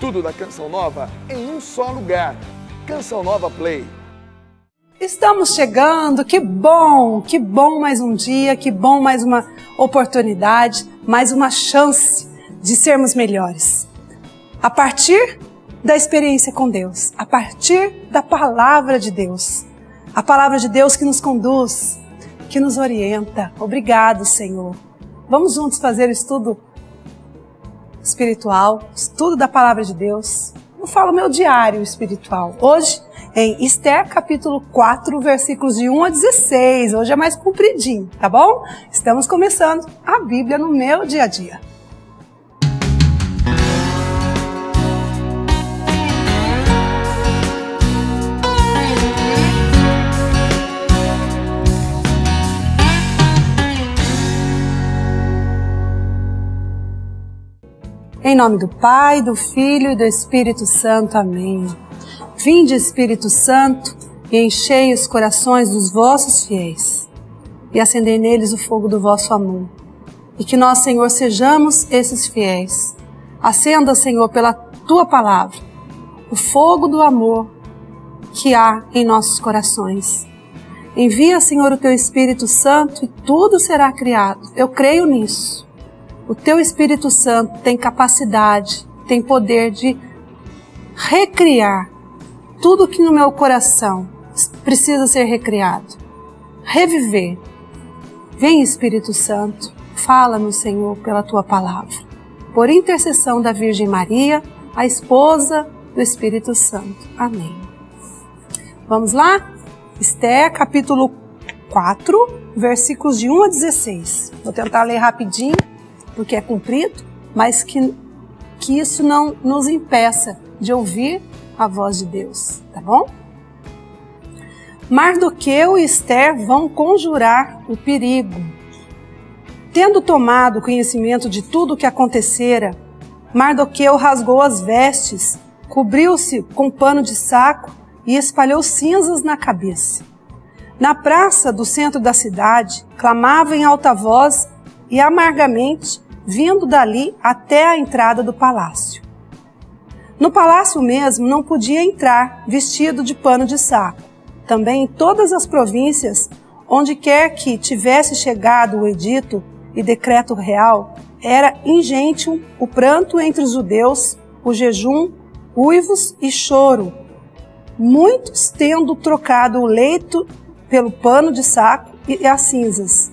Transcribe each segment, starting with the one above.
Tudo da Canção Nova em um só lugar. Canção Nova Play. Estamos chegando, que bom mais um dia, que bom mais uma oportunidade, mais uma chance de sermos melhores. A partir da experiência com Deus, a partir da palavra de Deus. A palavra de Deus que nos conduz, que nos orienta. Obrigado, Senhor. Vamos juntos fazer o estudo espiritual, estudo da palavra de Deus. Eu falo meu diário espiritual. Hoje, em Esther, capítulo 4, versículos de 1 a 16. Hoje é mais compridinho, tá bom? Estamos começando a Bíblia no meu dia a dia. Em nome do Pai, do Filho e do Espírito Santo. Amém. Vinde, Espírito Santo, e enchei os corações dos vossos fiéis, e acendei neles o fogo do vosso amor. E que nós, Senhor, sejamos esses fiéis. Acenda, Senhor, pela Tua palavra, o fogo do amor que há em nossos corações. Envia, Senhor, o Teu Espírito Santo e tudo será criado. Eu creio nisso. O Teu Espírito Santo tem capacidade, tem poder de recriar tudo que no meu coração precisa ser recriado, reviver. Vem, Espírito Santo, fala-nos, Senhor, pela Tua palavra. Por intercessão da Virgem Maria, a esposa do Espírito Santo. Amém. Vamos lá? Esther, capítulo 4, versículos de 1 a 16. Vou tentar ler rapidinho, porque é comprido, mas que isso não nos impeça de ouvir a voz de Deus, tá bom? Mardoqueu e Esther vão conjurar o perigo. Tendo tomado conhecimento de tudo o que acontecera, Mardoqueu rasgou as vestes, cobriu-se com pano de saco e espalhou cinzas na cabeça. Na praça do centro da cidade, clamava em alta voz e amargamente, vindo dali até a entrada do palácio. No palácio mesmo não podia entrar vestido de pano de saco. Também em todas as províncias, onde quer que tivesse chegado o edito e decreto real, era ingente o pranto entre os judeus, o jejum, uivos e choro, muitos tendo trocado o leito pelo pano de saco e as cinzas.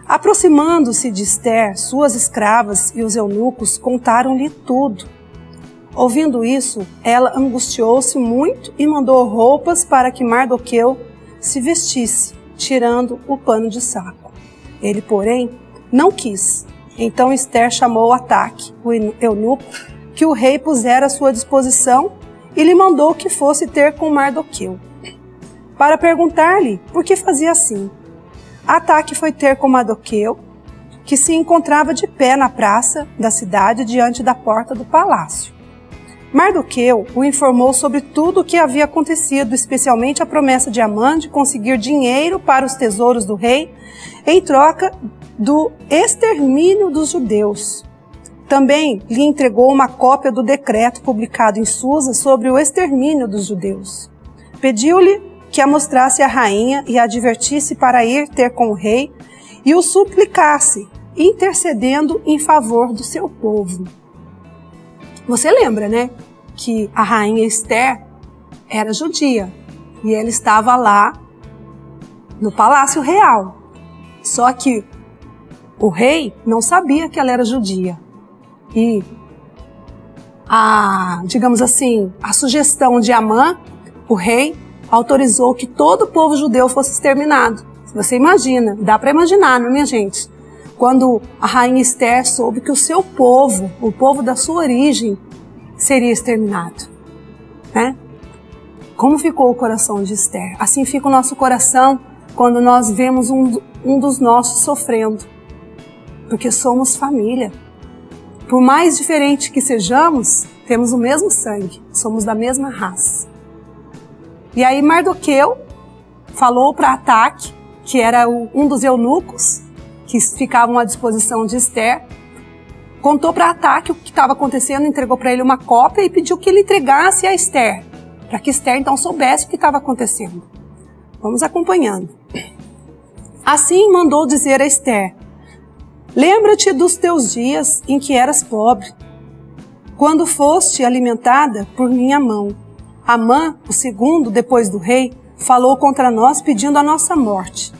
Aproximando-se de Esther, suas escravas e os eunucos contaram-lhe tudo. Ouvindo isso, ela angustiou-se muito e mandou roupas para que Mardoqueu se vestisse, tirando o pano de saco. Ele, porém, não quis. Então Esther chamou Ataque, o eunuco, que o rei pusera à sua disposição, e lhe mandou que fosse ter com Mardoqueu, para perguntar-lhe por que fazia assim. Ataque foi ter com Mardoqueu, que se encontrava de pé na praça da cidade diante da porta do palácio. Mardoqueu o informou sobre tudo o que havia acontecido, especialmente a promessa de Amã de conseguir dinheiro para os tesouros do rei em troca do extermínio dos judeus. Também lhe entregou uma cópia do decreto publicado em Susa sobre o extermínio dos judeus. Pediu-lhe que a mostrasse à rainha e a advertisse para ir ter com o rei e o suplicasse, intercedendo em favor do seu povo. Você lembra, né, que a rainha Esther era judia e ela estava lá no palácio real. Só que o rei não sabia que ela era judia. E digamos assim, a sugestão de Amã, o rei, autorizou que todo o povo judeu fosse exterminado. Você imagina, dá para imaginar, não é, minha gente? Quando a rainha Esther soube que o seu povo, o povo da sua origem, seria exterminado, né? Como ficou o coração de Esther? Assim fica o nosso coração quando nós vemos um dos nossos sofrendo, porque somos família. Por mais diferente que sejamos, temos o mesmo sangue, somos da mesma raça. E aí Mardoqueu falou para Ataque, que era um dos eunucos que ficavam à disposição de Esther, contou para Ataque o que estava acontecendo, entregou para ele uma cópia e pediu que ele entregasse a Esther, para que Esther então soubesse o que estava acontecendo. Vamos acompanhando. Assim mandou dizer a Esther: lembra-te dos teus dias em que eras pobre, quando foste alimentada por minha mão. Amã, o segundo depois do rei, falou contra nós pedindo a nossa morte.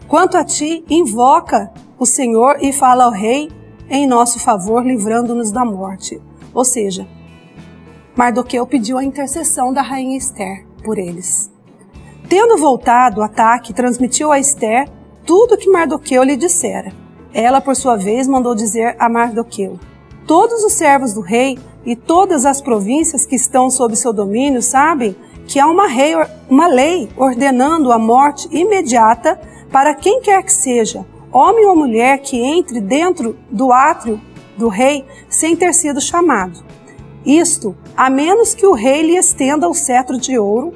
Quanto a ti, invoca o Senhor e fala ao rei em nosso favor, livrando-nos da morte. Ou seja, Mardoqueu pediu a intercessão da rainha Esther por eles. Tendo voltado, Ataque transmitiu a Esther tudo o que Mardoqueu lhe dissera. Ela, por sua vez, mandou dizer a Mardoqueu: todos os servos do rei e todas as províncias que estão sob seu domínio sabem que há uma lei ordenando a morte imediata para quem quer que seja, homem ou mulher, que entre dentro do átrio do rei sem ter sido chamado. Isto, a menos que o rei lhe estenda o cetro de ouro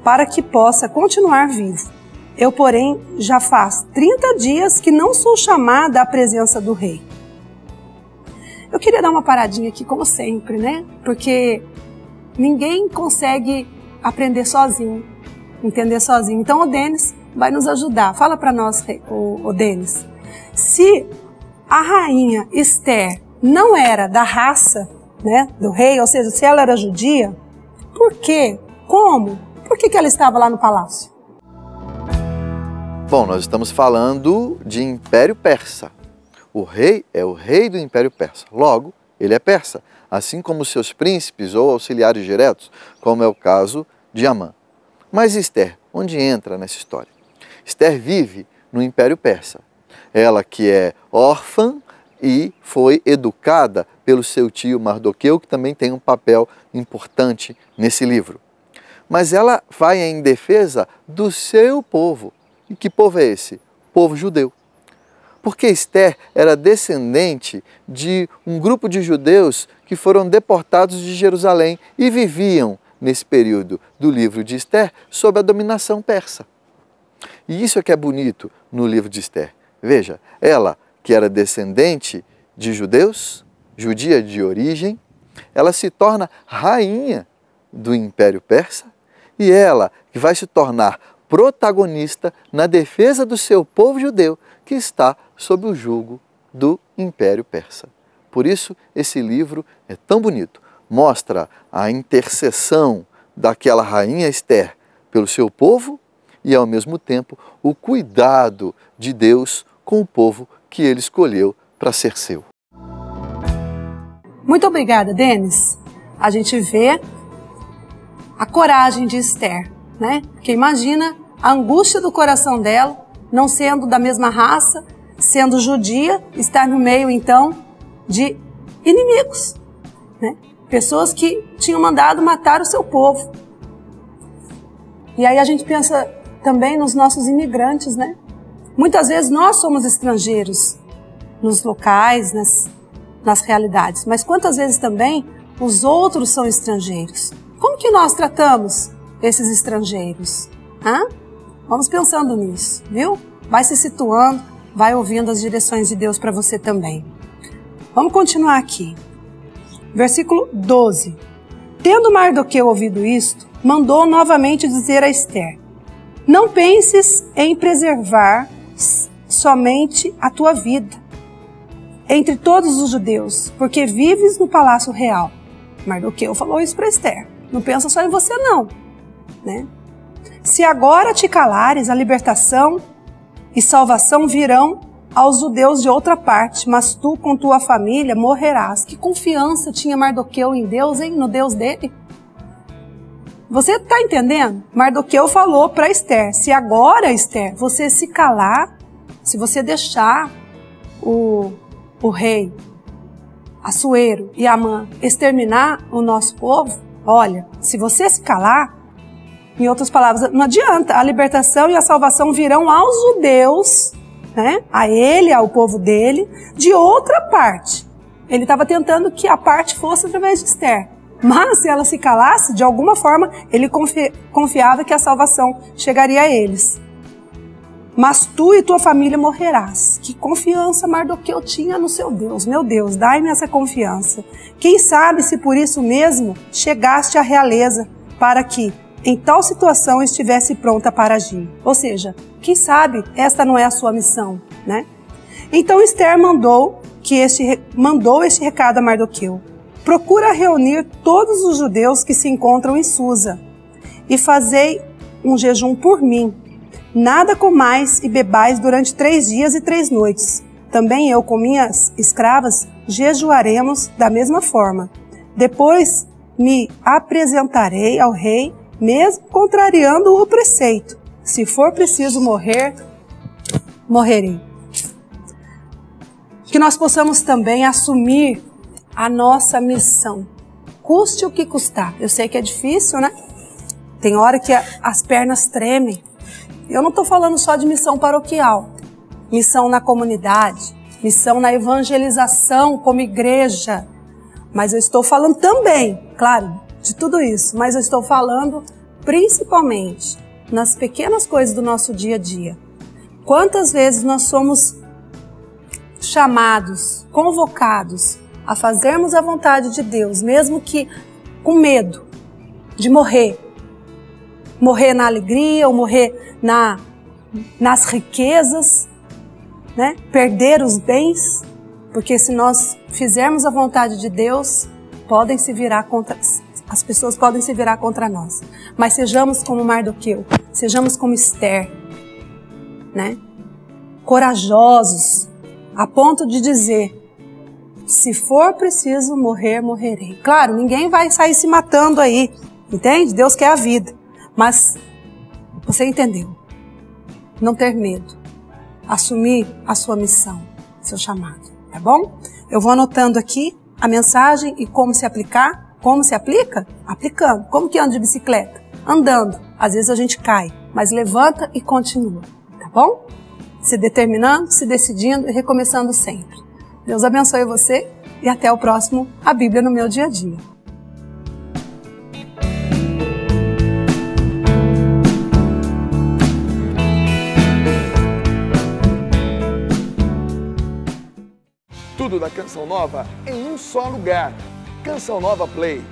para que possa continuar vivo. Eu, porém, já faz 30 dias que não sou chamada à presença do rei. Eu queria dar uma paradinha aqui, como sempre, né? Porque ninguém consegue aprender sozinho, entender sozinho. Então, o Denis vai nos ajudar. Fala para nós, o Denis. Se a rainha Esther não era da raça, né, do rei, ou seja, se ela era judia, por quê? Como? Por que ela estava lá no palácio? Bom, nós estamos falando de Império Persa. O rei é o rei do Império Persa. Logo, ele é persa, assim como seus príncipes ou auxiliares diretos, como é o caso de Amã. Mas Esther, onde entra nessa história? Esther vive no Império Persa. Ela que é órfã e foi educada pelo seu tio Mardoqueu, que também tem um papel importante nesse livro. Mas ela vai em defesa do seu povo. E que povo é esse? Povo judeu. Porque Esther era descendente de um grupo de judeus que foram deportados de Jerusalém e viviam, nesse período do livro de Esther, sob a dominação persa. E isso é que é bonito no livro de Esther. Veja, ela que era descendente de judeus, judia de origem, ela se torna rainha do Império Persa e ela que vai se tornar protagonista na defesa do seu povo judeu que está sob o jugo do Império Persa. Por isso, esse livro é tão bonito. Mostra a intercessão daquela rainha Esther pelo seu povo e, ao mesmo tempo, o cuidado de Deus com o povo que ele escolheu para ser seu. Muito obrigada, Denis. A gente vê a coragem de Esther, né? Porque imagina a angústia do coração dela, não sendo da mesma raça, sendo judia, estar no meio, então, de inimigos, né? Pessoas que tinham mandado matar o seu povo. E aí a gente pensa também nos nossos imigrantes, né? Muitas vezes nós somos estrangeiros nos locais, nas realidades, mas quantas vezes também os outros são estrangeiros? Como que nós tratamos esses estrangeiros? Vamos pensando nisso, viu? Vai se situando, vai ouvindo as direções de Deus para você também. Vamos continuar aqui. Versículo 12. Tendo Mardoqueu ouvido isto, mandou novamente dizer a Esther: não penses em preservar somente a tua vida entre todos os judeus, porque vives no palácio real. Mardoqueu falou isso para Esther. Não pensa só em você não, né? Se agora te calares, a libertação e salvação virão aos judeus de outra parte, mas tu com tua família morrerás. Que confiança tinha Mardoqueu em Deus, hein? No Deus dele. Você está entendendo? Mardoqueu falou para Esther: se agora, Esther, você se calar, se você deixar o rei Assuero e Amã exterminar o nosso povo, olha, se você se calar, em outras palavras, não adianta, a libertação e a salvação virão aos judeus, né? A ele, ao povo dele, de outra parte. Ele estava tentando que a parte fosse através de Esther. Mas se ela se calasse, de alguma forma, ele confiava que a salvação chegaria a eles. mas tu e tua família morrerás. Que confiança Mardoqueu tinha no seu Deus. Meu Deus, dai-me essa confiança. Quem sabe se por isso mesmo chegaste à realeza, para que em tal situação estivesse pronta para agir. Ou seja, quem sabe esta não é a sua missão, né? Então Esther mandou este recado a Mardoqueu. Procura reunir todos os judeus que se encontram em Susa e fazei um jejum por mim. Nada comais e bebais durante 3 dias e 3 noites. Também eu com minhas escravas jejuaremos da mesma forma. Depois me apresentarei ao rei, mesmo contrariando o preceito. Se for preciso morrer, morrerei. Que nós possamos também assumir a nossa missão, custe o que custar. Eu sei que é difícil, né? Tem hora que as pernas tremem. Eu não estou falando só de missão paroquial, missão na comunidade, missão na evangelização como igreja, mas eu estou falando também, claro, de tudo isso, mas eu estou falando principalmente nas pequenas coisas do nosso dia a dia. Quantas vezes nós somos chamados, convocados a fazermos a vontade de Deus, mesmo que com medo de morrer. Morrer na alegria ou morrer nas riquezas, né? Perder os bens, porque se nós fizermos a vontade de Deus, as pessoas podem se virar contra nós. Mas sejamos como Mardoqueu, sejamos como Esther, né? Corajosos, a ponto de dizer, se for preciso morrer, morrerei. Claro, ninguém vai sair se matando aí, entende? Deus quer a vida. Mas você entendeu? Não ter medo. Assumir a sua missão, seu chamado, tá bom? Eu vou anotando aqui a mensagem e como se aplicar. Como se aplica? Aplicando. Como que anda de bicicleta? Andando. Às vezes a gente cai, mas levanta e continua, tá bom? Se determinando, se decidindo e recomeçando sempre. Deus abençoe você e até o próximo A Bíblia no Meu Dia a Dia. Tudo da Canção Nova em um só lugar. Canção Nova Play.